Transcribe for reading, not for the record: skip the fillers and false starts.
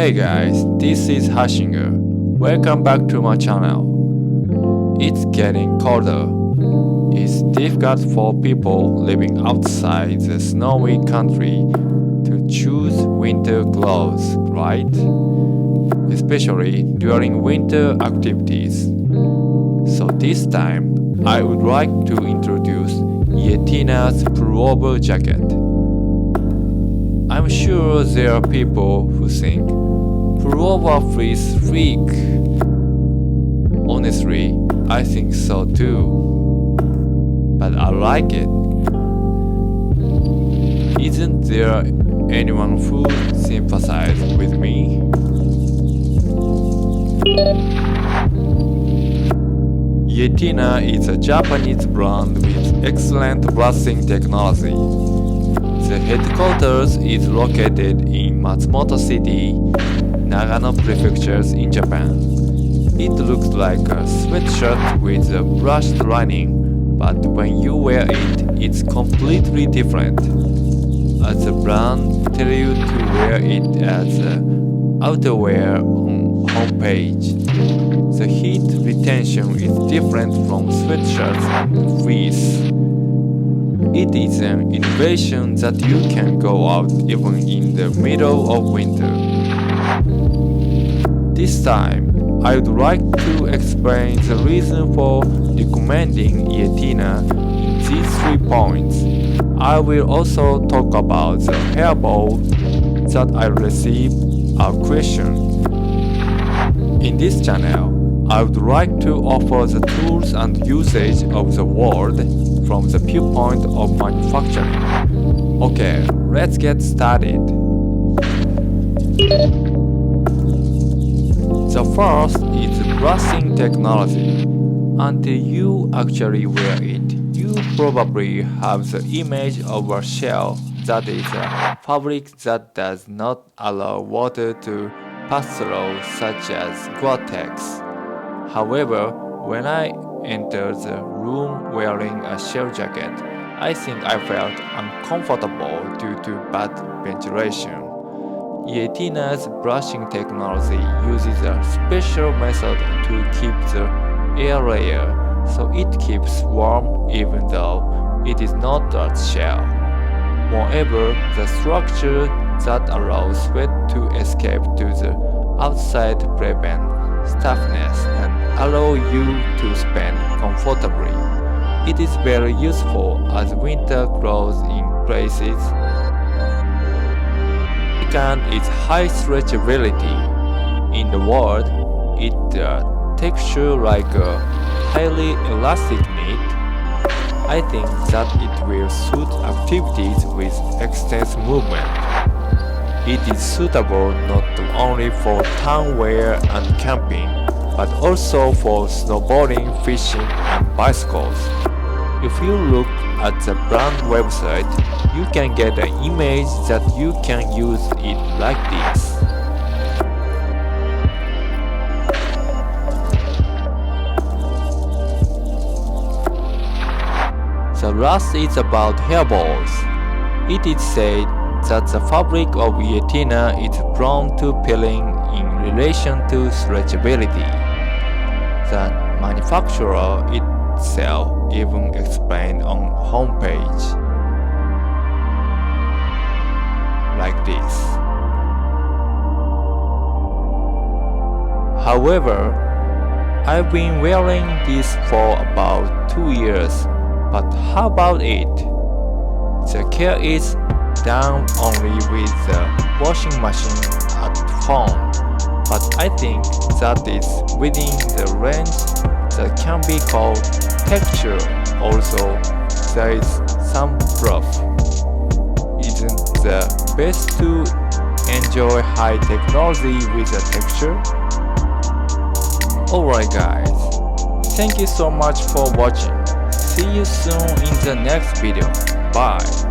Hey guys, this is Hashinger. Welcome back to my channel. It's getting colder. It's difficult for people living outside the snowy country to choose winter clothes, right? Especially during winter activities. So this time, I would like to introduce Yetina's pullover jacket. I'm sure there are people who think pullover fleece freak. Honestly, I think so too. But I like it. Isn't there anyone who sympathizes with me? Yetina is a Japanese brand with excellent brushing technology. The headquarters is located in Matsumoto City, Nagano Prefecture in Japan. It looks like a sweatshirt with a brushed lining, but when you wear it, it's completely different. As the brand tells you to wear it as outerwear on homepage. The heat retention is different from sweatshirts and fleece. It is an innovation that you can go out even in the middle of winter. This time, I would like to explain the reason for recommending Yetina in these 3 points. I will also talk about the hairball that I received a question. In this channel, I would like to offer the tools and usage of the world from the viewpoint of manufacturing. Okay, let's get started. The first is brushing technology. Until you actually wear it, you probably have the image of a shell that is a fabric that does not allow water to pass through, such as Gore-tex. However, when I entered the room wearing a shell jacket, I think I felt uncomfortable due to bad ventilation. Yetina's brushing technology uses a special method to keep the air layer, so it keeps warm even though it is not a shell. Moreover, the structure that allows sweat to escape to the outside prevents stiffness and allow you to spend comfortably. It is very useful as winter clothes in places. Second is high stretchability. In the world, it texture like a highly elastic knit. I think that it will suit activities with extensive movement. It is suitable not only for town wear and camping, but also for snowboarding, fishing, and bicycles. If you look at the brand website, you can get an image that you can use it like this. The last is about hairballs. It is said that the fabric of Yetina is prone to peeling in relation to stretchability. The manufacturer itself even explained on homepage like this. However, I've been wearing this for about 2 years, but how about it? The care is done only with the washing machine at home, but I think that is within the range that can be called texture. Also, there is some fluff. Isn't the best to enjoy high technology with the texture? Alright guys, thank you so much for watching. See you soon in the next video. Bye.